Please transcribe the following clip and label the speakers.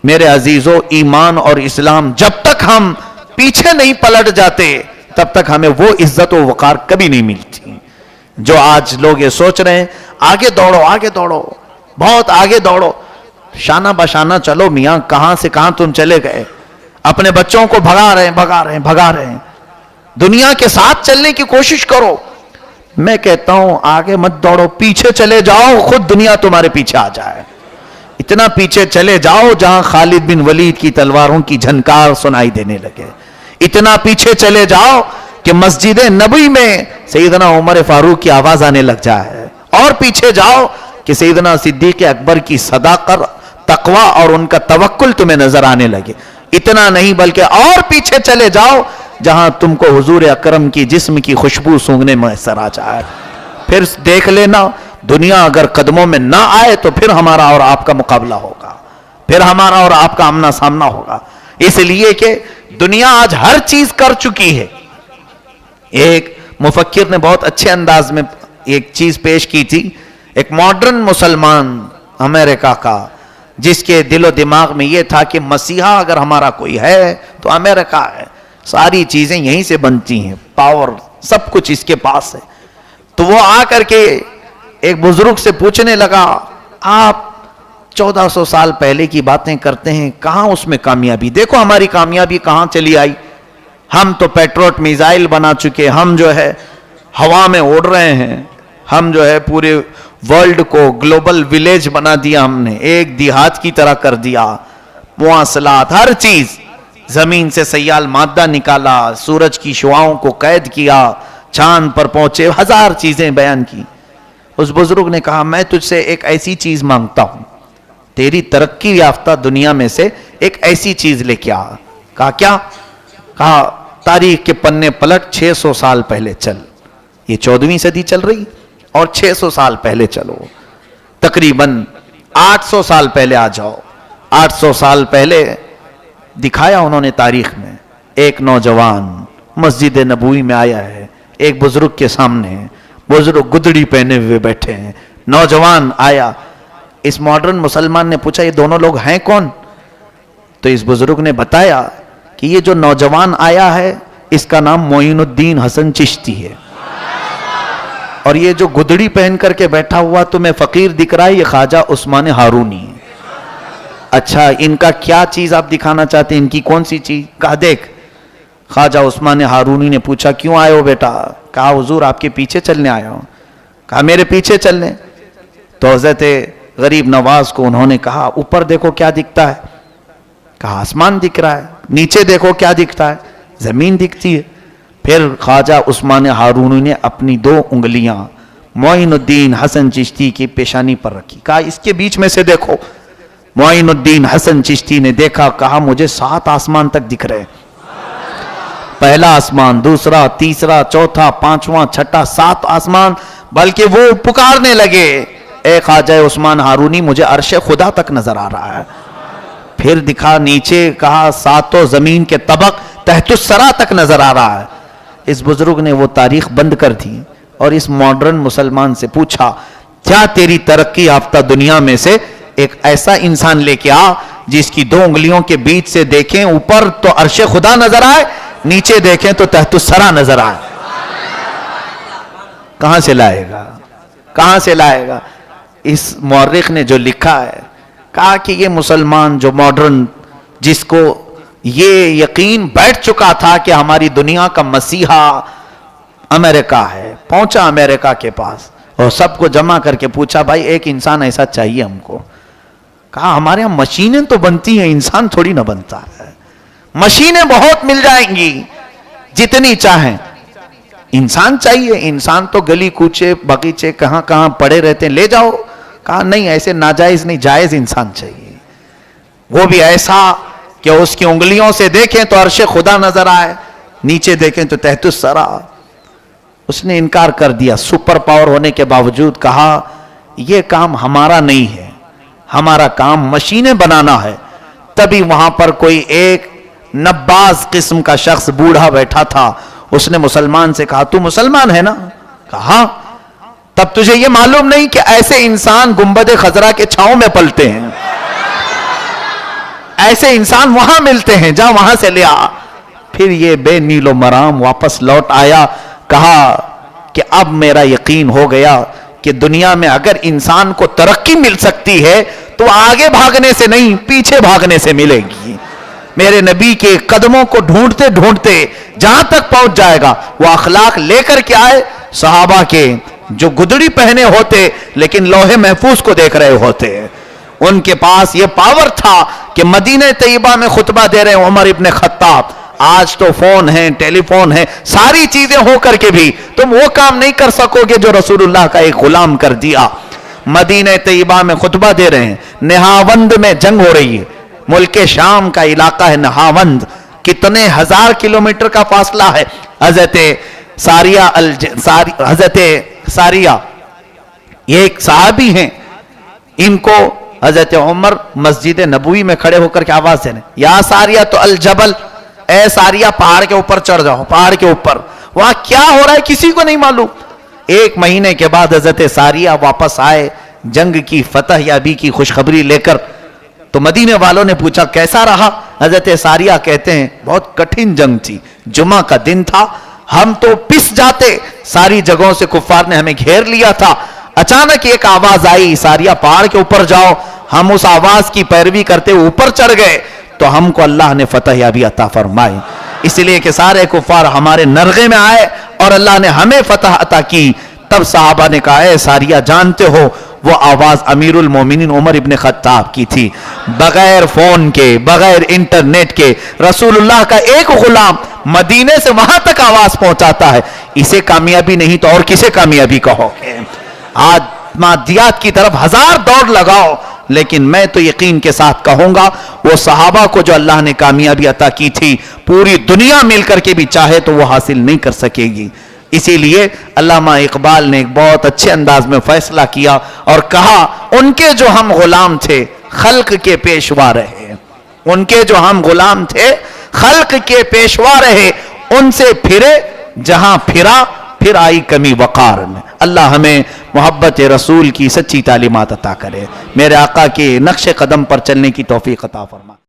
Speaker 1: میرے عزیزوں، ایمان اور اسلام جب تک ہم پیچھے نہیں پلٹ جاتے تب تک ہمیں وہ عزت و وقار کبھی نہیں ملتی جو آج لوگ یہ سوچ رہے ہیں آگے دوڑو آگے دوڑو، بہت آگے دوڑو۔ شانہ بشانہ چلو میاں، کہاں سے کہاں تم چلے گئے، اپنے بچوں کو بھگا رہے ہیں۔ دنیا کے ساتھ چلنے کی کوشش کرو۔ میں کہتا ہوں آگے مت دوڑو، پیچھے چلے جاؤ، خود دنیا تمہارے پیچھے آ جائے۔ اتنا پیچھے چلے جاؤ جہاں خالد بن ولید کی تلواروں کی جھنکار سنائی دینے لگے، اتنا پیچھے چلے جاؤ کہ مسجد نبوی میں سیدنا عمر فاروق کی آواز آنے لگ جائے، اور پیچھے جاؤ کہ سیدنا صدیق اکبر کی صداقت، تقوی اور ان کا توکل تمہیں نظر آنے لگے۔ اتنا نہیں بلکہ اور پیچھے چلے جاؤ جہاں تم کو حضور اکرم کی جسم کی خوشبو سونگھنے میسر آ جائے۔ پھر دیکھ لینا دنیا اگر قدموں میں نہ آئے تو پھر ہمارا اور آپ کا مقابلہ ہوگا، پھر ہمارا اور آپ کا آمنا سامنا ہوگا، اس لیے کہ دنیا آج ہر چیز کر چکی ہے۔ ایک مفکر نے بہت اچھے انداز میں ایک چیز پیش کی تھی، ایک ماڈرن مسلمان امریکہ کا، جس کے دل و دماغ میں یہ تھا کہ مسیحا اگر ہمارا کوئی ہے تو امریکہ ہے، ساری چیزیں یہیں سے بنتی ہیں، پاور سب کچھ اس کے پاس ہے۔ تو وہ آ کر کے ایک بزرگ سے پوچھنے لگا، آپ 1400 سال پہلے کی باتیں کرتے ہیں، کہاں اس میں کامیابی؟ دیکھو ہماری کامیابی کہاں چلی آئی، ہم تو پیٹروٹ میزائل بنا چکے، ہم جو ہے ہوا میں اڑ رہے ہیں، ہم جو ہے پورے ورلڈ کو گلوبل ولیج بنا دیا، ہم نے ایک دیہات کی طرح کر دیا، مواصلات ہر چیز، زمین سے سیال مادہ نکالا، سورج کی شعاؤں کو قید کیا، چاند پر پہنچے، ہزار چیزیں بیان کی۔ اس بزرگ نے کہا میں تجھ سے ایک ایسی چیز مانگتا ہوں، تیری ترقی یافتہ دنیا میں سے ایک ایسی چیز لے کے آ۔ کہا کیا؟ کہا تاریخ کے پنے پلٹ 600 سال پہلے چل، یہ 14ویں صدی چل رہی اور 600 سال پہلے چلو، تقریباً 800 سال پہلے آ جاؤ۔ 800 سال پہلے دکھایا انہوں نے تاریخ میں، ایک نوجوان مسجد نبوی میں آیا ہے، ایک بزرگ کے سامنے، بزرگ گدڑی پہنے ہوئے بیٹھے ہیں، نوجوان آیا۔ اس ماڈرن مسلمان نے پوچھا یہ دونوں لوگ ہیں کون؟ تو اس بزرگ نے بتایا کہ یہ جو نوجوان آیا ہے اس کا نام معین الدین حسن چشتی ہے، اور یہ جو گدڑی پہن کر کے بیٹھا ہوا تمہیں فقیر دکھ رہا ہے یہ خواجہ عثمان ہارونی ہے۔ اچھا ان کا کیا چیز آپ دکھانا چاہتے ہیں، ان کی کون سی چیز؟ کہا دیکھ۔ خواجہ عثمان ہارونی نے پوچھا کیوں آئے ہو بیٹا؟ کہا حضور آپ کے پیچھے چلنے آیا ہوں۔ کہا میرے پیچھے چلنے؟ تو حضرت غریب نواز کو انہوں نے کہا اوپر دیکھو کیا دکھتا ہے؟ کہا آسمان دکھ رہا ہے۔ نیچے دیکھو کیا دکھتا ہے؟ زمین دکھتی ہے۔ پھر خواجہ عثمان ہارونی نے اپنی 2 انگلیاں معین الدین حسن چشتی کی پیشانی پر رکھی، کہا اس کے بیچ میں سے دیکھو۔ معین الدین حسن چشتی نے دیکھا، کہا مجھے 7 آسمان تک دکھ رہے، پہلا آسمان، دوسرا، تیسرا، چوتھا، پانچواں، چھٹا، 7 آسمان، بلکہ وہ پکارنے لگے اے خواجہ عثمان ہارونی مجھے عرش خدا تک نظر آ رہا ہے۔ پھر دکھا نیچے، کہا 7 زمین کے طبق تحت الثری تک نظر آ رہا ہے۔ اس بزرگ نے وہ تاریخ بند کر دی اور اس ماڈرن مسلمان سے پوچھا کیا تیری ترقی یافتہ دنیا میں سے ایک ایسا انسان لے کے آ جس کی 2 انگلیوں کے بیچ سے دیکھیں اوپر تو عرش خدا نظر آئے، نیچے دیکھیں تو تحت الثری نظر آئے۔ کہاں سے لائے گا؟ کہاں سے لائے گا؟ اس مورخ نے جو لکھا ہے، کہا کہ یہ مسلمان جو ماڈرن، جس کو یہ یقین بیٹھ چکا تھا کہ ہماری دنیا کا مسیحا امریکہ ہے، پہنچا امریکہ کے پاس اور سب کو جمع کر کے پوچھا بھائی ایک انسان ایسا چاہیے ہم کو۔ کہا ہمارے ہاں مشینیں تو بنتی ہیں، انسان تھوڑی نہ بنتا ہے، مشینیں بہت مل جائیں گی جتنی چاہیں، انسان چاہیے، انسان تو گلی کوچے باغیچے کہاں کہاں پڑے رہتے ہیں، لے جاؤ۔ کہا نہیں ایسے ناجائز نہیں، جائز انسان چاہیے، وہ بھی ایسا کہ اس کی انگلیوں سے دیکھیں تو عرش خدا نظر آئے، نیچے دیکھیں تو تحت الثری۔ اس نے انکار کر دیا، سپر پاور ہونے کے باوجود کہا یہ کام ہمارا نہیں ہے، ہمارا کام مشینیں بنانا ہے۔ تبھی وہاں پر کوئی ایک نباز قسم کا شخص بوڑھا بیٹھا تھا، اس نے مسلمان سے کہا تو مسلمان ہے نا؟ کہا تب تجھے یہ معلوم نہیں کہ ایسے انسان گنبد خضرا کے چھاؤں میں پلتے ہیں، ایسے انسان وہاں ملتے ہیں، جا وہاں سے لے آ۔ پھر یہ بے نیل و مرام واپس لوٹ آیا، کہا کہ اب میرا یقین ہو گیا کہ دنیا میں اگر انسان کو ترقی مل سکتی ہے تو آگے بھاگنے سے نہیں، پیچھے بھاگنے سے ملے گی۔ میرے نبی کے قدموں کو ڈھونڈتے ڈھونڈتے جہاں تک پہنچ جائے گا، وہ اخلاق لے کر کے آئے صحابہ کے، جو گدڑی پہنے ہوتے لیکن لوح محفوظ کو دیکھ رہے ہوتے۔ ان کے پاس یہ پاور تھا کہ مدینہ طیبہ میں خطبہ دے رہے عمر ابن خطاب، آج تو فون ہیں، ٹیلی فون ہیں، ساری چیزیں ہو کر کے بھی تم وہ کام نہیں کر سکو گے جو رسول اللہ کا ایک غلام کر دیا۔ مدینہ طیبہ میں خطبہ دے رہے ہیں، نہاوند میں جنگ ہو رہی ہے، ملک شام کا علاقہ ہے نہاوند، کتنے ہزار کلومیٹر کا فاصلہ ہے۔ حضرت ساریہ یہ ایک صحابی ہیں، ان کو حضرت عمر مسجد نبوی میں کھڑے ہو کر کے آواز دینے، یا ساریہ تو الجبل، اے ساریہ پہاڑ کے اوپر چڑھ جاؤ، پہاڑ کے اوپر۔ وہاں کیا ہو رہا ہے کسی کو نہیں معلوم۔ ایک مہینے کے بعد حضرت ساریہ واپس آئے جنگ کی فتح یابی کی خوشخبری لے کر، تو مدینے والوں نے پوچھا کیسا رہا؟ حضرت ساریہ کہتے ہیں بہت کٹھن جنگ تھی، جمعہ کا دن تھا، ہم تو پس جاتے، ساری جگہوں سے کفار نے ہمیں گھیر لیا تھا۔ اچانک ایک آواز آئی، ساریہ پہاڑ کے اوپر جاؤ۔ ہم اس آواز کی پیروی کرتے اوپر چڑھ گئے تو ہم کو اللہ نے فتح یابی عطا فرمائی، اس لیے کہ سارے کفار ہمارے نرغے میں آئے اور اللہ نے ہمیں فتح عطا کی۔ تب صحابہ نے کہا اے ساریہ جانتے ہو وہ آواز امیر المومنین عمر ابن خطاب کی تھی، بغیر فون کے، بغیر انٹرنیٹ کے رسول اللہ کا ایک غلام مدینے سے وہاں تک آواز پہنچاتا ہے، اسے کامیابی نہیں تو اور کسے کامیابی کہو گے؟ آج مادیات کی طرف ہزار دوڑ لگاؤ، لیکن میں تو یقین کے ساتھ کہوں گا وہ صحابہ کو جو اللہ نے کامیابی عطا کی تھی پوری دنیا مل کر کے بھی چاہے تو وہ حاصل نہیں کر سکے گی۔ اسی لیے علامہ اقبال نے ایک بہت اچھے انداز میں فیصلہ کیا اور کہا ان کے جو ہم غلام تھے خلق کے پیشوا رہے، ان کے جو ہم غلام تھے خلق کے پیشوا رہے، ان سے پھرے جہاں پھرا پھر آئی کمی وقار میں۔ اللہ ہمیں محبت رسول کی سچی تعلیمات عطا کرے، میرے آقا کے نقش قدم پر چلنے کی توفیق عطا فرمائے۔